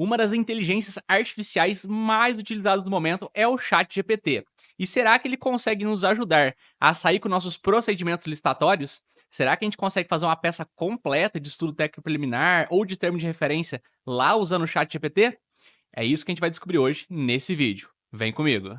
Uma das inteligências artificiais mais utilizadas no momento é o ChatGPT. E será que ele consegue nos ajudar a sair com nossos procedimentos licitatórios? Será que a gente consegue fazer uma peça completa de estudo técnico preliminar ou de termo de referência lá usando o ChatGPT? É isso que a gente vai descobrir hoje nesse vídeo. Vem comigo!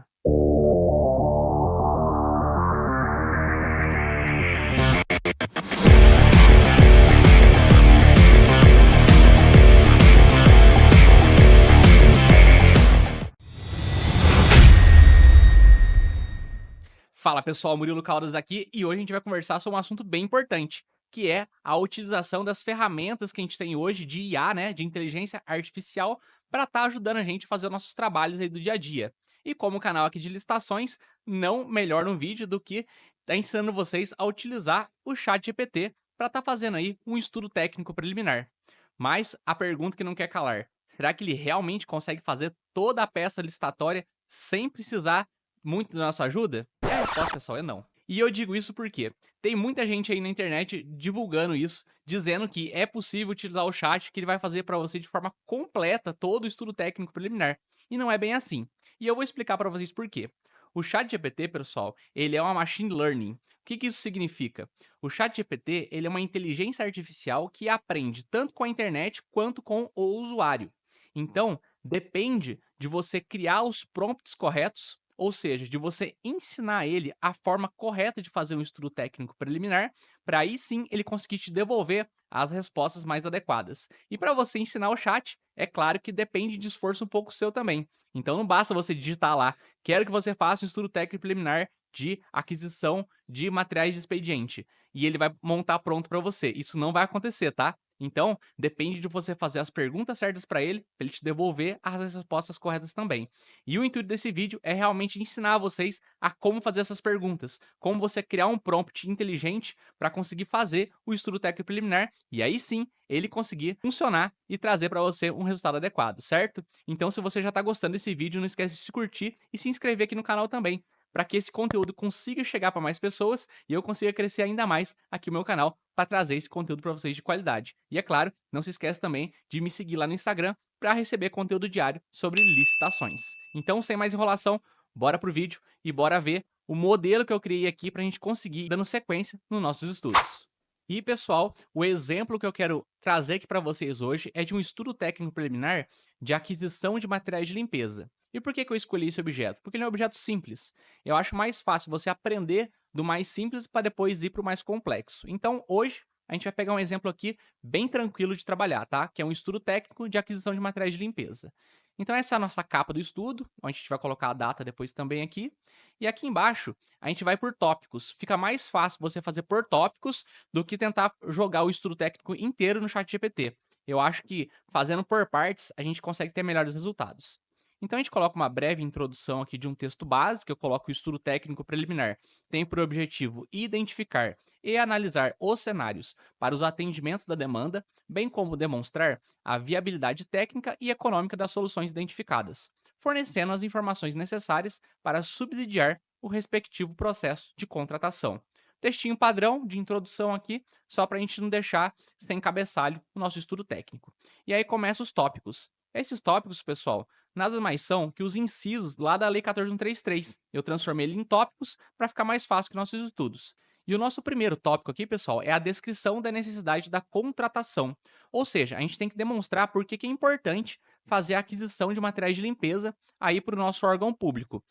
Fala pessoal, Murilo Caldas aqui e hoje a gente vai conversar sobre um assunto bem importante, que é a utilização das ferramentas que a gente tem hoje de IA, né, de inteligência artificial, para estar ajudando a gente a fazer os nossos trabalhos aí do dia a dia. E como canal aqui de licitações, não melhor um vídeo do que tá ensinando vocês a utilizar o ChatGPT para estar fazendo aí um estudo técnico preliminar. Mas a pergunta que não quer calar, será que ele realmente consegue fazer toda a peça licitatória sem precisar muito da nossa ajuda? E a resposta, pessoal, é não. E eu digo isso porque tem muita gente aí na internet divulgando isso, dizendo que é possível utilizar o chat, que ele vai fazer para você de forma completa todo o estudo técnico preliminar. E não é bem assim. E eu vou explicar para vocês por quê. O ChatGPT, pessoal, ele é uma machine learning. O que isso significa? O ChatGPT, ele é uma inteligência artificial que aprende tanto com a internet quanto com o usuário. Então, depende de você criar os prompts corretos, ou seja, de você ensinar ele a forma correta de fazer um estudo técnico preliminar, para aí sim ele conseguir te devolver as respostas mais adequadas. E para você ensinar o chat, é claro que depende de esforço um pouco seu também. Então não basta você digitar lá, quero que você faça um estudo técnico preliminar de aquisição de materiais de expediente. E ele vai montar pronto para você. Isso não vai acontecer, tá? Então, depende de você fazer as perguntas certas para ele te devolver as respostas corretas também. E o intuito desse vídeo é realmente ensinar vocês a como fazer essas perguntas, como você criar um prompt inteligente para conseguir fazer o estudo técnico preliminar e aí sim ele conseguir funcionar e trazer para você um resultado adequado, certo? Então, se você já está gostando desse vídeo, não esquece de se curtir e se inscrever aqui no canal também, para que esse conteúdo consiga chegar para mais pessoas e eu consiga crescer ainda mais aqui no meu canal para trazer esse conteúdo para vocês de qualidade. E é claro, não se esquece também de me seguir lá no Instagram para receber conteúdo diário sobre licitações. Então, sem mais enrolação, bora pro vídeo e bora ver o modelo que eu criei aqui para a gente conseguir dando sequência nos nossos estudos. E pessoal, o exemplo que eu quero trazer aqui para vocês hoje é de um estudo técnico preliminar de aquisição de materiais de limpeza. E por que eu escolhi esse objeto? Porque ele é um objeto simples. Eu acho mais fácil você aprender do mais simples para depois ir para o mais complexo. Então, hoje, a gente vai pegar um exemplo aqui bem tranquilo de trabalhar, tá? Que é um estudo técnico de aquisição de materiais de limpeza. Então, essa é a nossa capa do estudo, onde a gente vai colocar a data depois também aqui. E aqui embaixo, a gente vai por tópicos. Fica mais fácil você fazer por tópicos do que tentar jogar o estudo técnico inteiro no ChatGPT. Eu acho que fazendo por partes, a gente consegue ter melhores resultados. Então, a gente coloca uma breve introdução aqui de um texto básico, eu coloco o estudo técnico preliminar. Tem por objetivo identificar e analisar os cenários para os atendimentos da demanda, bem como demonstrar a viabilidade técnica e econômica das soluções identificadas, fornecendo as informações necessárias para subsidiar o respectivo processo de contratação. Textinho padrão de introdução aqui, só para a gente não deixar sem cabeçalho o nosso estudo técnico. E aí começam os tópicos. Esses tópicos, pessoal, nada mais são que os incisos lá da Lei 14133. Eu transformei ele em tópicos para ficar mais fácil que nossos estudos. E o nosso primeiro tópico aqui, pessoal, é a descrição da necessidade da contratação. Ou seja, a gente tem que demonstrar por que é importante fazer a aquisição de materiais de limpeza aí para o nosso órgão público.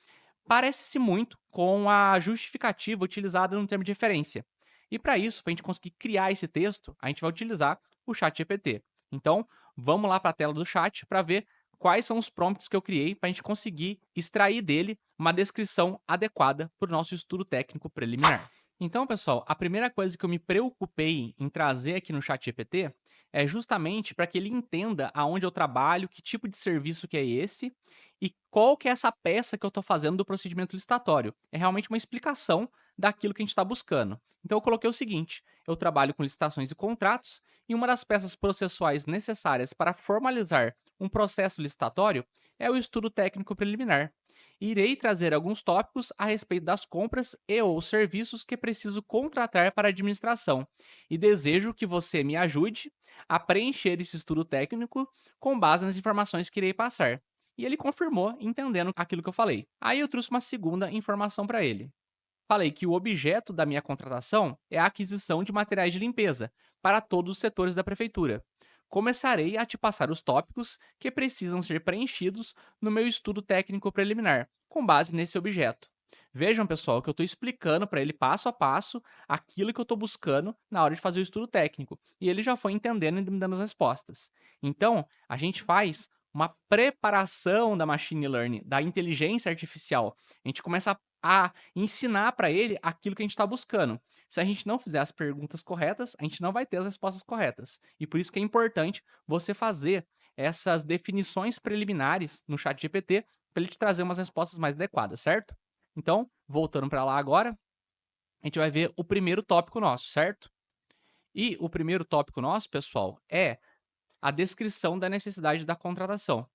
Parece-se muito com a justificativa utilizada no termo de referência. E para isso, para a gente conseguir criar esse texto, a gente vai utilizar o ChatGPT. Então, vamos lá para a tela do chat para ver quais são os prompts que eu criei para a gente conseguir extrair dele uma descrição adequada para o nosso estudo técnico preliminar. Então, pessoal, a primeira coisa que eu me preocupei em trazer aqui no ChatGPT é justamente para que ele entenda aonde eu trabalho, que tipo de serviço que é esse e qual que é essa peça que eu estou fazendo do procedimento licitatório. É realmente uma explicação daquilo que a gente está buscando. Então, eu coloquei o seguinte: eu trabalho com licitações e contratos e uma das peças processuais necessárias para formalizar um processo licitatório é o estudo técnico preliminar. Irei trazer alguns tópicos a respeito das compras e ou serviços que preciso contratar para a administração e desejo que você me ajude a preencher esse estudo técnico com base nas informações que irei passar. E ele confirmou, entendendo aquilo que eu falei. Aí eu trouxe uma segunda informação para ele. Falei que o objeto da minha contratação é a aquisição de materiais de limpeza para todos os setores da prefeitura. Começarei a te passar os tópicos que precisam ser preenchidos no meu estudo técnico preliminar, com base nesse objeto. Vejam, pessoal, que eu estou explicando para ele passo a passo aquilo que eu estou buscando na hora de fazer o estudo técnico. E ele já foi entendendo e me dando as respostas. Então, a gente faz uma preparação da machine learning, da inteligência artificial. A gente começa a ensinar para ele aquilo que a gente está buscando. Se a gente não fizer as perguntas corretas, a gente não vai ter as respostas corretas. E por isso que é importante você fazer essas definições preliminares no chat GPT para ele te trazer umas respostas mais adequadas, certo? Então, voltando para lá agora, a gente vai ver o primeiro tópico nosso, certo? E o primeiro tópico nosso, pessoal, é a descrição da necessidade da contratação.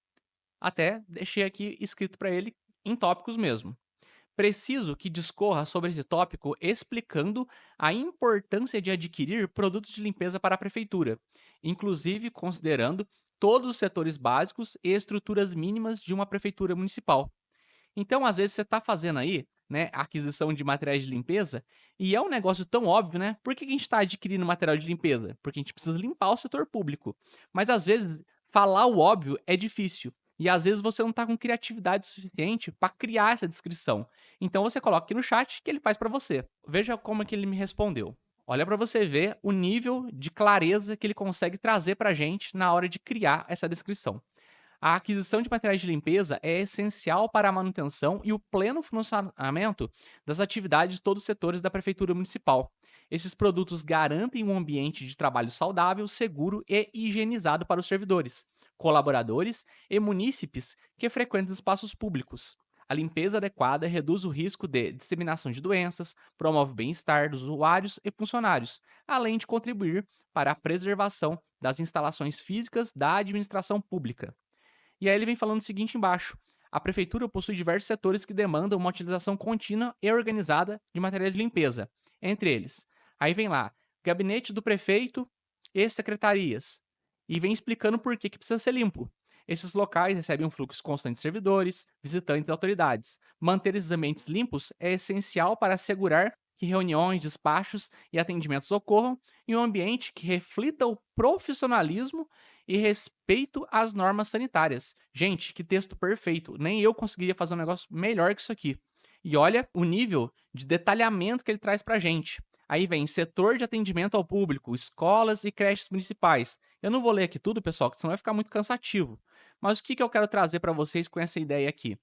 Até deixei aqui escrito para ele em tópicos mesmo. Preciso que discorra sobre esse tópico explicando a importância de adquirir produtos de limpeza para a prefeitura, inclusive considerando todos os setores básicos e estruturas mínimas de uma prefeitura municipal. Então, às vezes, você está fazendo aí, né, a aquisição de materiais de limpeza, e é um negócio tão óbvio, né? Por que a gente está adquirindo material de limpeza? Porque a gente precisa limpar o setor público. Mas, às vezes, falar o óbvio é difícil. E às vezes você não está com criatividade suficiente para criar essa descrição. Então você coloca aqui no chat que ele faz para você. Veja como é que ele me respondeu. Olha para você ver o nível de clareza que ele consegue trazer para a gente na hora de criar essa descrição. A aquisição de materiais de limpeza é essencial para a manutenção e o pleno funcionamento das atividades de todos os setores da Prefeitura Municipal. Esses produtos garantem um ambiente de trabalho saudável, seguro e higienizado para os servidores, colaboradores e munícipes que frequentam espaços públicos. A limpeza adequada reduz o risco de disseminação de doenças, promove o bem-estar dos usuários e funcionários, além de contribuir para a preservação das instalações físicas da administração pública. E aí ele vem falando o seguinte embaixo: a prefeitura possui diversos setores que demandam uma utilização contínua e organizada de materiais de limpeza. Entre eles, aí vem lá, gabinete do prefeito e secretarias. E vem explicando por que precisa ser limpo. Esses locais recebem um fluxo constante de servidores, visitantes e autoridades. Manter esses ambientes limpos é essencial para assegurar que reuniões, despachos e atendimentos ocorram em um ambiente que reflita o profissionalismo e respeito às normas sanitárias. Gente, que texto perfeito. Nem eu conseguiria fazer um negócio melhor que isso aqui. E olha o nível de detalhamento que ele traz pra gente. Aí vem setor de atendimento ao público, escolas e creches municipais. Eu não vou ler aqui tudo, pessoal, porque senão vai ficar muito cansativo. Mas o que eu quero trazer para vocês com essa ideia aqui?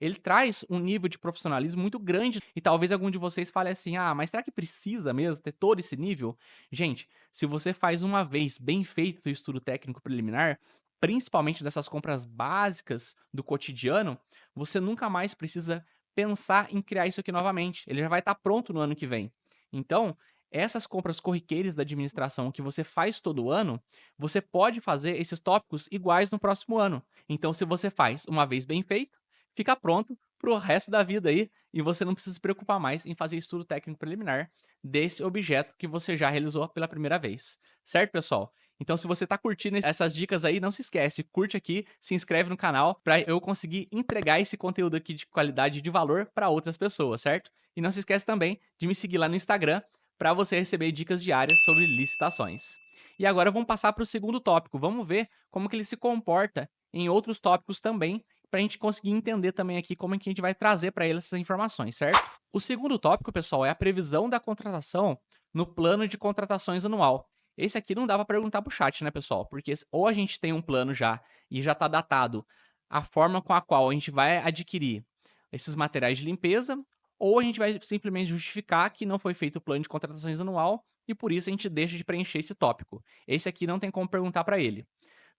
Ele traz um nível de profissionalismo muito grande e talvez algum de vocês fale assim: "Ah, mas será que precisa mesmo ter todo esse nível?". Gente, se você faz uma vez bem feito o estudo técnico preliminar, principalmente dessas compras básicas do cotidiano, você nunca mais precisa pensar em criar isso aqui novamente. Ele já vai estar pronto no ano que vem. Então, essas compras corriqueiras da administração que você faz todo ano, você pode fazer esses tópicos iguais no próximo ano. Então, se você faz uma vez bem feito, fica pronto para o resto da vida aí e você não precisa se preocupar mais em fazer estudo técnico preliminar desse objeto que você já realizou pela primeira vez. Certo, pessoal? Então, se você está curtindo essas dicas aí, não se esquece, curte aqui, se inscreve no canal para eu conseguir entregar esse conteúdo aqui de qualidade e de valor para outras pessoas, certo? E não se esquece também de me seguir lá no Instagram para você receber dicas diárias sobre licitações. E agora vamos passar para o segundo tópico. Vamos ver como que ele se comporta em outros tópicos também para a gente conseguir entender também aqui como é que a gente vai trazer para ele essas informações, certo? O segundo tópico, pessoal, é a previsão da contratação no plano de contratações anual. Esse aqui não dá para perguntar para o chat, né, pessoal? Porque ou a gente tem um plano já e já está datado a forma com a qual a gente vai adquirir esses materiais de limpeza, ou a gente vai simplesmente justificar que não foi feito o plano de contratações anual e por isso a gente deixa de preencher esse tópico. Esse aqui não tem como perguntar para ele.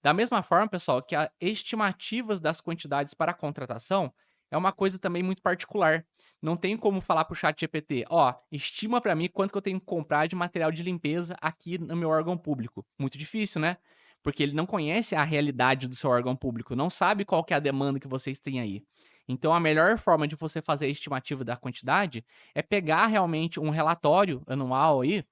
Da mesma forma, pessoal, que as estimativas das quantidades para a contratação é uma coisa também muito particular. Não tem como falar para o chat GPT, ó, estima para mim quanto que eu tenho que comprar de material de limpeza aqui no meu órgão público. Muito difícil, né? Porque ele não conhece a realidade do seu órgão público, não sabe qual que é a demanda que vocês têm aí. Então, a melhor forma de você fazer a estimativa da quantidade é pegar realmente um relatório anual aí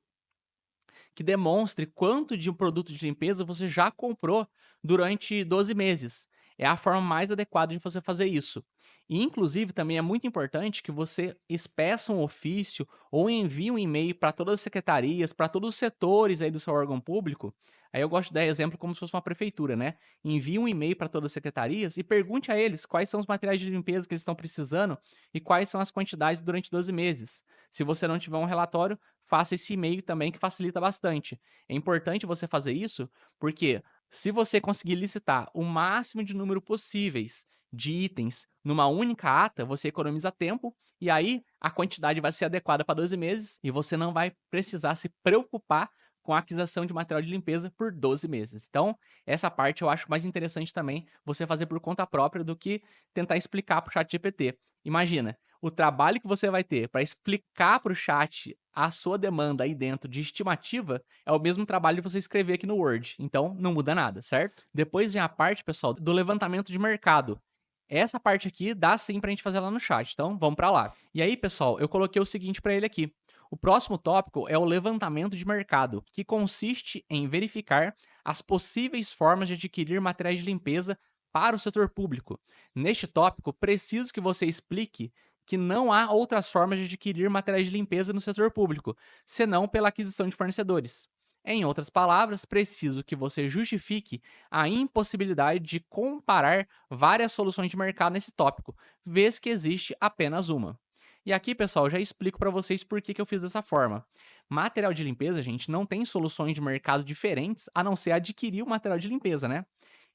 que demonstre quanto de um produto de limpeza você já comprou durante 12 meses. É a forma mais adequada de você fazer isso. E, inclusive, também é muito importante que você peça um ofício ou envie um e-mail para todas as secretarias, para todos os setores aí do seu órgão público. Aí eu gosto de dar exemplo como se fosse uma prefeitura, né? Envie um e-mail para todas as secretarias e pergunte a eles quais são os materiais de limpeza que eles estão precisando e quais são as quantidades durante 12 meses. Se você não tiver um relatório, faça esse e-mail também que facilita bastante. É importante você fazer isso, porque se você conseguir licitar o máximo de número possíveis de itens numa única ata, você economiza tempo e aí a quantidade vai ser adequada para 12 meses e você não vai precisar se preocupar com a aquisição de material de limpeza por 12 meses. Então, essa parte eu acho mais interessante também você fazer por conta própria do que tentar explicar para o chat GPT. Imagina, o trabalho que você vai ter para explicar para o chat a sua demanda aí dentro de estimativa é o mesmo trabalho de você escrever aqui no Word. Então, não muda nada, certo? Depois vem a parte, pessoal, do levantamento de mercado. Essa parte aqui dá sim pra gente fazer lá no chat, então vamos para lá. E aí, pessoal, eu coloquei o seguinte para ele aqui. O próximo tópico é o levantamento de mercado, que consiste em verificar as possíveis formas de adquirir materiais de limpeza para o setor público. Neste tópico, preciso que você explique que não há outras formas de adquirir materiais de limpeza no setor público, senão pela aquisição de fornecedores. Em outras palavras, preciso que você justifique a impossibilidade de comparar várias soluções de mercado nesse tópico, vez que existe apenas uma. E aqui, pessoal, já explico para vocês por que eu fiz dessa forma. Material de limpeza, gente, não tem soluções de mercado diferentes a não ser adquirir o material de limpeza, né?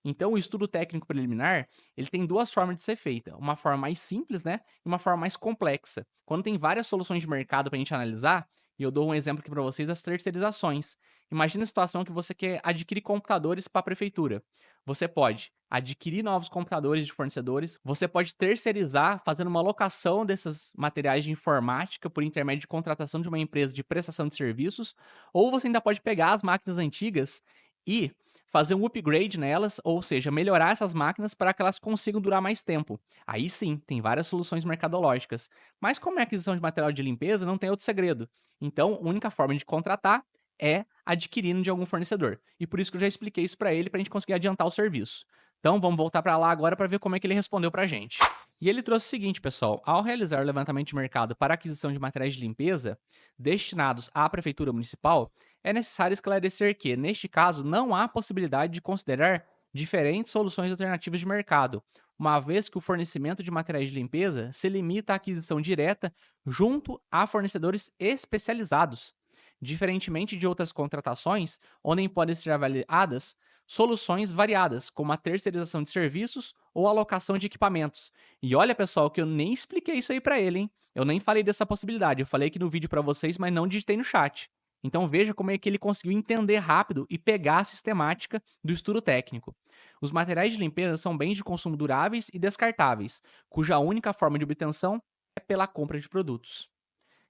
Então, o estudo técnico preliminar, ele tem duas formas de ser feita. Uma forma mais simples, né? E uma forma mais complexa. Quando tem várias soluções de mercado para a gente analisar, e eu dou um exemplo aqui para vocês das terceirizações. Imagina a situação que você quer adquirir computadores para a prefeitura. Você pode adquirir novos computadores de fornecedores, você pode terceirizar fazendo uma locação desses materiais de informática por intermédio de contratação de uma empresa de prestação de serviços, ou você ainda pode pegar as máquinas antigas e fazer um upgrade nelas, ou seja, melhorar essas máquinas para que elas consigam durar mais tempo. Aí sim, tem várias soluções mercadológicas. Mas como é aquisição de material de limpeza, não tem outro segredo. Então, a única forma de contratar é adquirindo de algum fornecedor. E por isso que eu já expliquei isso para ele, para a gente conseguir adiantar o serviço. Então, vamos voltar para lá agora para ver como é que ele respondeu para a gente. E ele trouxe o seguinte, pessoal: ao realizar o levantamento de mercado para aquisição de materiais de limpeza destinados à prefeitura municipal, é necessário esclarecer que, neste caso, não há possibilidade de considerar diferentes soluções alternativas de mercado, uma vez que o fornecimento de materiais de limpeza se limita à aquisição direta junto a fornecedores especializados, diferentemente de outras contratações, onde podem ser avaliadas soluções variadas, como a terceirização de serviços ou alocação de equipamentos. E olha, pessoal, que eu nem expliquei isso aí para ele, hein? Eu nem falei dessa possibilidade. Eu falei aqui no vídeo para vocês, mas não digitei no chat. Então veja como é que ele conseguiu entender rápido e pegar a sistemática do estudo técnico. Os materiais de limpeza são bens de consumo duráveis e descartáveis, cuja única forma de obtenção é pela compra de produtos.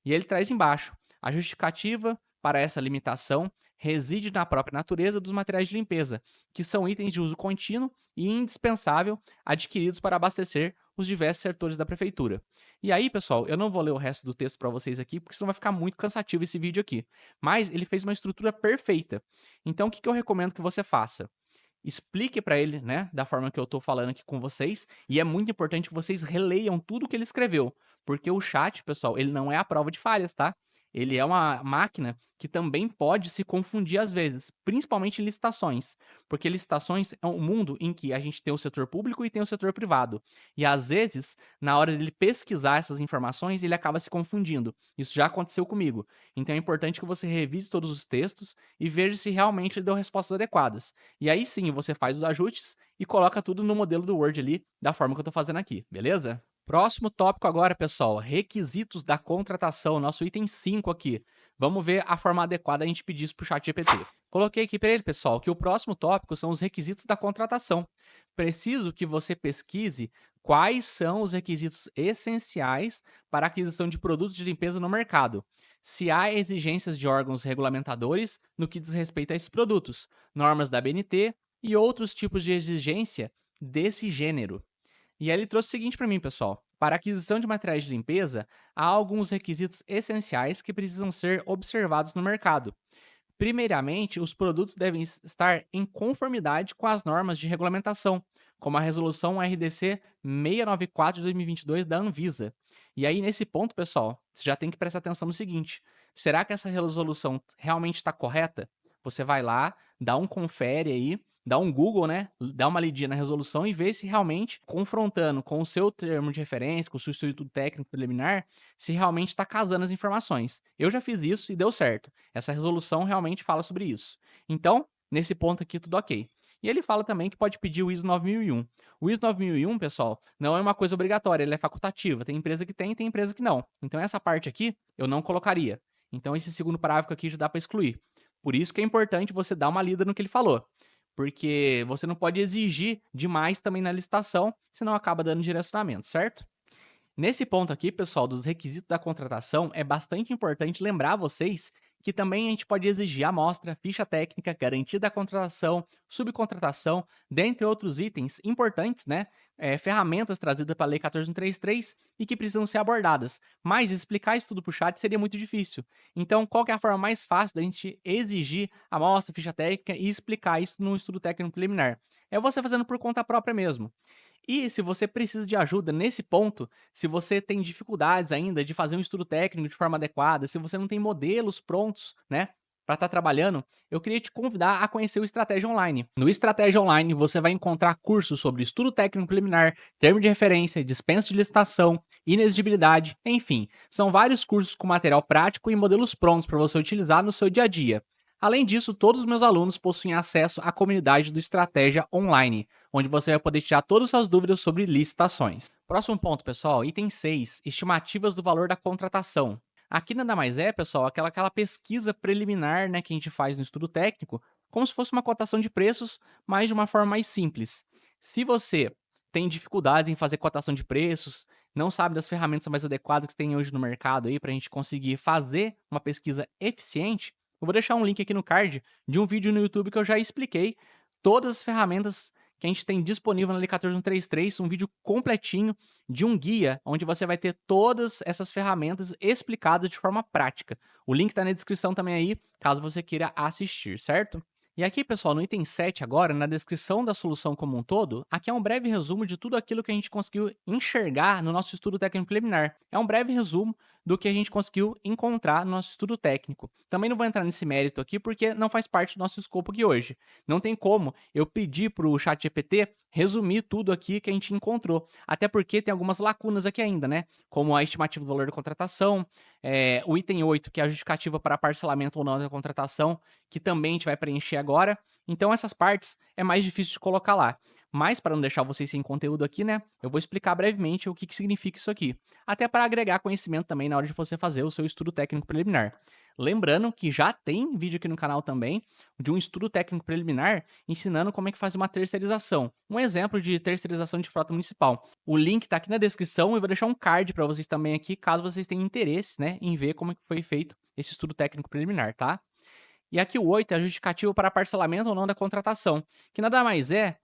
E ele traz embaixo: a justificativa para essa limitação reside na própria natureza dos materiais de limpeza, que são itens de uso contínuo e indispensável adquiridos para abastecer os diversos setores da prefeitura. E aí, pessoal, eu não vou ler o resto do texto para vocês aqui, porque senão vai ficar muito cansativo esse vídeo aqui. Mas ele fez uma estrutura perfeita. Então, o que eu recomendo que você faça? Explique para ele, né, da forma que eu tô falando aqui com vocês, e é muito importante que vocês releiam tudo que ele escreveu, porque o chat, pessoal, ele não é a prova de falhas, tá? Ele é uma máquina que também pode se confundir às vezes, principalmente em licitações, porque licitações é um mundo em que a gente tem o setor público e tem o setor privado. E às vezes, na hora dele pesquisar essas informações, ele acaba se confundindo. Isso já aconteceu comigo. Então é importante que você revise todos os textos e veja se realmente ele deu respostas adequadas. E aí sim, você faz os ajustes e coloca tudo no modelo do Word ali, da forma que eu tô fazendo aqui, beleza? Próximo tópico agora, pessoal, requisitos da contratação, nosso item 5 aqui. Vamos ver a forma adequada a gente pedir isso pro chat GPT. Coloquei aqui para ele, pessoal, que o próximo tópico são os requisitos da contratação. Preciso que você pesquise quais são os requisitos essenciais para a aquisição de produtos de limpeza no mercado. Se há exigências de órgãos regulamentadores no que diz respeito a esses produtos, normas da BNT e outros tipos de exigência desse gênero. E aí ele trouxe o seguinte para mim, pessoal: para a aquisição de materiais de limpeza, há alguns requisitos essenciais que precisam ser observados no mercado. Primeiramente, os produtos devem estar em conformidade com as normas de regulamentação, como a Resolução RDC 694 de 2022 da Anvisa. E aí, nesse ponto, pessoal, você já tem que prestar atenção no seguinte: será que essa resolução realmente está correta? Você vai lá, dá um confere aí, dá um Google, né? Dá uma lidinha na resolução e vê se realmente, confrontando com o seu termo de referência, com o seu estudo técnico preliminar, se realmente está casando as informações. Eu já fiz isso e deu certo. Essa resolução realmente fala sobre isso. Então, nesse ponto aqui, tudo ok. E ele fala também que pode pedir o ISO 9001. O ISO 9001, pessoal, não é uma coisa obrigatória, ele é facultativa. Tem empresa que tem empresa que não. Então, essa parte aqui, eu não colocaria. Então, esse segundo parágrafo aqui já dá para excluir. Por isso que é importante você dar uma lida no que ele falou. Porque você não pode exigir demais também na licitação, senão acaba dando direcionamento, certo? Nesse ponto aqui, pessoal, dos requisitos da contratação, é bastante importante lembrar vocês que também a gente pode exigir amostra, ficha técnica, garantia da contratação, subcontratação, dentre outros itens importantes, né? Ferramentas trazidas pela Lei 14.133 e que precisam ser abordadas. Mas explicar isso tudo para o chat seria muito difícil. Então, qual que é a forma mais fácil da gente exigir amostra, ficha técnica e explicar isso no estudo técnico preliminar? É você fazendo por conta própria mesmo. E se você precisa de ajuda nesse ponto, se você tem dificuldades ainda de fazer um estudo técnico de forma adequada, se você não tem modelos prontos, né, para estar trabalhando, eu queria te convidar a conhecer o Estratégia Online. No Estratégia Online, você vai encontrar cursos sobre estudo técnico preliminar, termo de referência, dispensa de licitação, inexigibilidade, enfim, são vários cursos com material prático e modelos prontos para você utilizar no seu dia a dia. Além disso, todos os meus alunos possuem acesso à comunidade do Estratégia Online, onde você vai poder tirar todas as suas dúvidas sobre licitações. Próximo ponto, pessoal, item 6, estimativas do valor da contratação. Aqui nada mais é, pessoal, aquela pesquisa preliminar, né, que a gente faz no estudo técnico, como se fosse uma cotação de preços, mas de uma forma mais simples. Se você tem dificuldades em fazer cotação de preços, não sabe das ferramentas mais adequadas que tem hoje no mercado aí para a gente conseguir fazer uma pesquisa eficiente, eu vou deixar um link aqui no card de um vídeo no YouTube que eu já expliquei todas as ferramentas que a gente tem disponível na Lei 14.133, um vídeo completinho de um guia, onde você vai ter todas essas ferramentas explicadas de forma prática. O link está na descrição também aí, caso você queira assistir, certo? E aqui, pessoal, no item 7 agora, na descrição da solução como um todo, aqui é um breve resumo de tudo aquilo que a gente conseguiu enxergar no nosso estudo técnico preliminar. É um breve resumo do que a gente conseguiu encontrar no nosso estudo técnico. Também não vou entrar nesse mérito aqui porque não faz parte do nosso escopo aqui hoje. Não tem como eu pedir para o ChatGPT resumir tudo aqui que a gente encontrou. Até porque tem algumas lacunas aqui ainda, né? Como a estimativa do valor da contratação, o item 8, que é a justificativa para parcelamento ou não da contratação, que também a gente vai preencher agora. Então essas partes é mais difícil de colocar lá. Mas para não deixar vocês sem conteúdo aqui, né, eu vou explicar brevemente o que significa isso aqui. Até para agregar conhecimento também na hora de você fazer o seu estudo técnico preliminar. Lembrando que já tem vídeo aqui no canal também de um estudo técnico preliminar ensinando como é que faz uma terceirização. Um exemplo de terceirização de frota municipal. O link está aqui na descrição e eu vou deixar um card para vocês também aqui, caso vocês tenham interesse, né, em ver como é que foi feito esse estudo técnico preliminar, tá? E aqui o 8 é a justificativa para parcelamento ou não da contratação, que nada mais é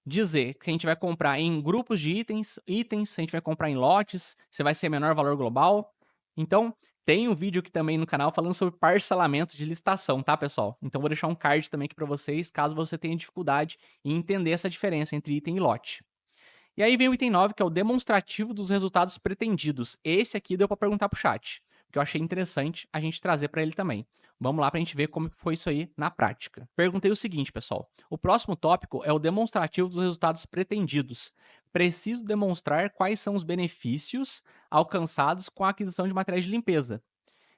dizer que a gente vai comprar em grupos de itens, a gente vai comprar em lotes, se vai ser menor valor global. Então, tem um vídeo aqui também no canal falando sobre parcelamento de licitação, tá, pessoal? Então, vou deixar um card também aqui para vocês, caso você tenha dificuldade em entender essa diferença entre item e lote. E aí vem o item 9, que é o demonstrativo dos resultados pretendidos. Esse aqui deu para perguntar pro chat, que eu achei interessante a gente trazer para ele também. Vamos lá para a gente ver como foi isso aí na prática. Perguntei o seguinte, pessoal. O próximo tópico é o demonstrativo dos resultados pretendidos. Preciso demonstrar quais são os benefícios alcançados com a aquisição de materiais de limpeza.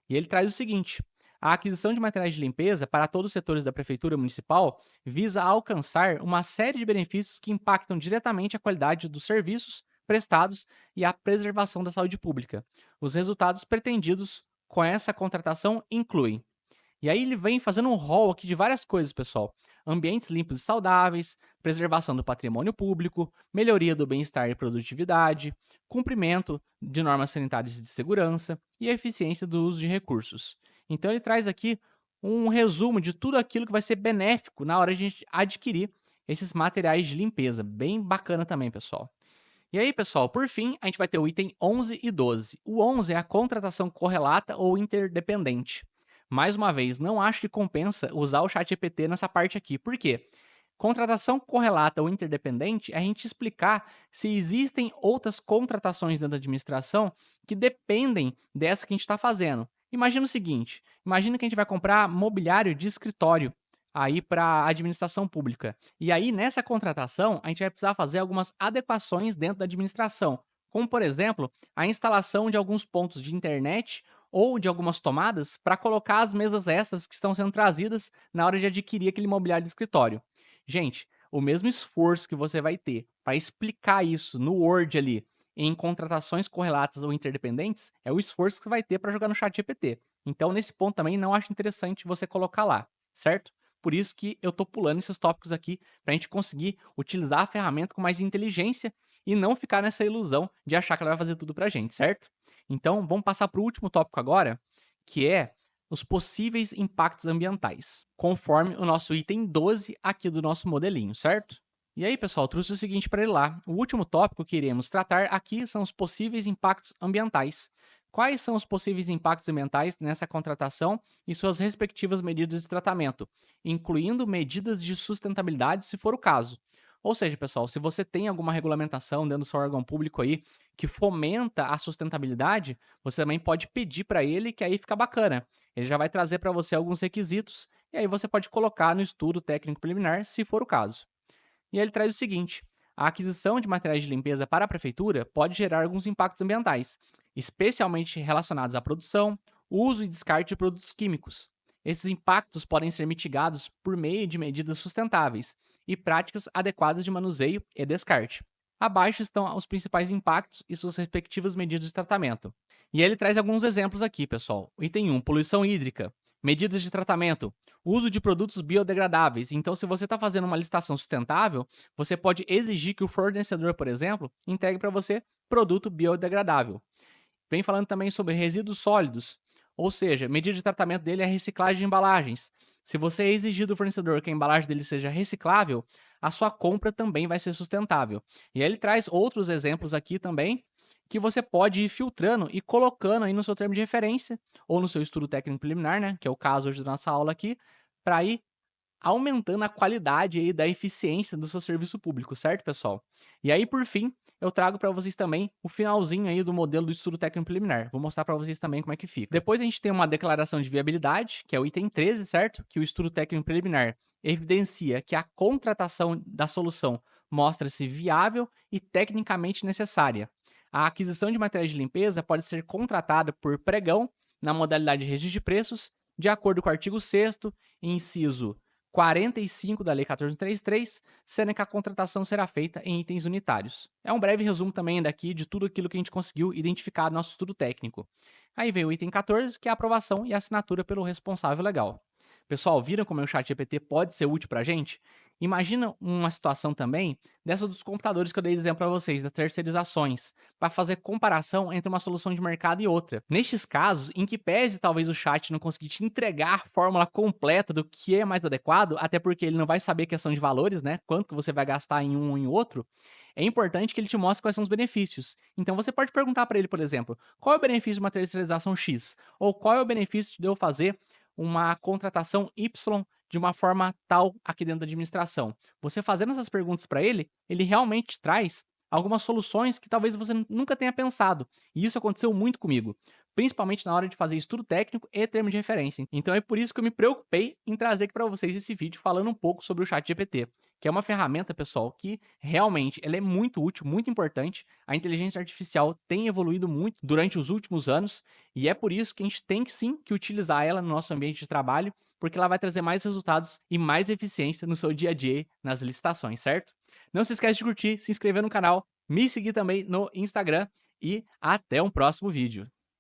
E ele traz o seguinte: a aquisição de materiais de limpeza para todos os setores da Prefeitura Municipal visa alcançar uma série de benefícios que impactam diretamente a qualidade dos serviços prestados e a preservação da saúde pública. Os resultados pretendidos com essa contratação incluem. E aí ele vem fazendo um rol aqui de várias coisas, pessoal. Ambientes limpos e saudáveis, preservação do patrimônio público, melhoria do bem-estar e produtividade, cumprimento de normas sanitárias e de segurança e eficiência do uso de recursos. Então ele traz aqui um resumo de tudo aquilo que vai ser benéfico na hora de a gente adquirir esses materiais de limpeza. Bem bacana também, pessoal. E aí, pessoal, por fim, a gente vai ter o item 11 e 12. O 11 é a contratação correlata ou interdependente. Mais uma vez, não acho que compensa usar o ChatGPT nessa parte aqui. Por quê? Contratação correlata ou interdependente é a gente explicar se existem outras contratações dentro da administração que dependem dessa que a gente está fazendo. Imagina o seguinte: imagina que a gente vai comprar mobiliário de escritório aí para a administração pública. E aí, nessa contratação, a gente vai precisar fazer algumas adequações dentro da administração, como, por exemplo, a instalação de alguns pontos de internet ou de algumas tomadas para colocar as mesas extras que estão sendo trazidas na hora de adquirir aquele mobiliário de escritório. Gente, o mesmo esforço que você vai ter para explicar isso no Word ali, em contratações correlatas ou interdependentes, é o esforço que você vai ter para jogar no chat GPT. Então, nesse ponto também, não acho interessante você colocar lá, certo? Por isso que eu tô pulando esses tópicos aqui, para a gente conseguir utilizar a ferramenta com mais inteligência e não ficar nessa ilusão de achar que ela vai fazer tudo pra gente, certo? Então, vamos passar para o último tópico agora, que é os possíveis impactos ambientais, conforme o nosso item 12 aqui do nosso modelinho, certo? E aí, pessoal, trouxe o seguinte para ele lá. O último tópico que iremos tratar aqui são os possíveis impactos ambientais. Quais são os possíveis impactos ambientais nessa contratação e suas respectivas medidas de tratamento, incluindo medidas de sustentabilidade, se for o caso. Ou seja, pessoal, se você tem alguma regulamentação dentro do seu órgão público aí que fomenta a sustentabilidade, você também pode pedir para ele, que aí fica bacana. Ele já vai trazer para você alguns requisitos e aí você pode colocar no estudo técnico preliminar, se for o caso. E aí ele traz o seguinte: a aquisição de materiais de limpeza para a prefeitura pode gerar alguns impactos ambientais, especialmente relacionados à produção, uso e descarte de produtos químicos. Esses impactos podem ser mitigados por meio de medidas sustentáveis e práticas adequadas de manuseio e descarte. Abaixo estão os principais impactos e suas respectivas medidas de tratamento. E ele traz alguns exemplos aqui, pessoal. Item 1, poluição hídrica. Medidas de tratamento. Uso de produtos biodegradáveis. Então, se você está fazendo uma licitação sustentável, você pode exigir que o fornecedor, por exemplo, entregue para você produto biodegradável. Vem falando também sobre resíduos sólidos, ou seja, medida de tratamento dele é a reciclagem de embalagens. Se você exigir do fornecedor que a embalagem dele seja reciclável, a sua compra também vai ser sustentável. E aí ele traz outros exemplos aqui também, que você pode ir filtrando e colocando aí no seu termo de referência, ou no seu estudo técnico preliminar, né, que é o caso hoje da nossa aula aqui, para ir aumentando a qualidade aí da eficiência do seu serviço público, certo, pessoal? E aí, por fim, eu trago para vocês também o finalzinho aí do modelo do estudo técnico preliminar. Vou mostrar para vocês também como é que fica. Depois a gente tem uma declaração de viabilidade, que é o item 13, certo? Que o estudo técnico preliminar evidencia que a contratação da solução mostra-se viável e tecnicamente necessária. A aquisição de materiais de limpeza pode ser contratada por pregão na modalidade de registro de preços, de acordo com o artigo 6º, inciso 45 da Lei 14.033, sendo que a contratação será feita em itens unitários. É um breve resumo também daqui de tudo aquilo que a gente conseguiu identificar no nosso estudo técnico. Aí vem o item 14, que é a aprovação e assinatura pelo responsável legal. Pessoal, viram como o ChatGPT pode ser útil para a gente? Imagina uma situação também dessa dos computadores que eu dei exemplo para vocês, das terceirizações, para fazer comparação entre uma solução de mercado e outra. Nestes casos, em que pese talvez o chat não conseguir te entregar a fórmula completa do que é mais adequado, até porque ele não vai saber questão de valores, né? Quanto que você vai gastar em um ou em outro, é importante que ele te mostre quais são os benefícios. Então você pode perguntar para ele, por exemplo, qual é o benefício de uma terceirização X? Ou qual é o benefício de eu fazer uma contratação Y de uma forma tal aqui dentro da administração. Você fazendo essas perguntas para ele, ele realmente traz algumas soluções que talvez você nunca tenha pensado. E isso aconteceu muito comigo, principalmente na hora de fazer estudo técnico e termo de referência. Então é por isso que eu me preocupei em trazer aqui para vocês esse vídeo falando um pouco sobre o ChatGPT, que é uma ferramenta, pessoal, que realmente ela é muito útil, muito importante. A inteligência artificial tem evoluído muito durante os últimos anos e é por isso que a gente tem que sim que utilizar ela no nosso ambiente de trabalho, porque ela vai trazer mais resultados e mais eficiência no seu dia a dia nas licitações, certo? Não se esquece de curtir, se inscrever no canal, me seguir também no Instagram e até um próximo vídeo.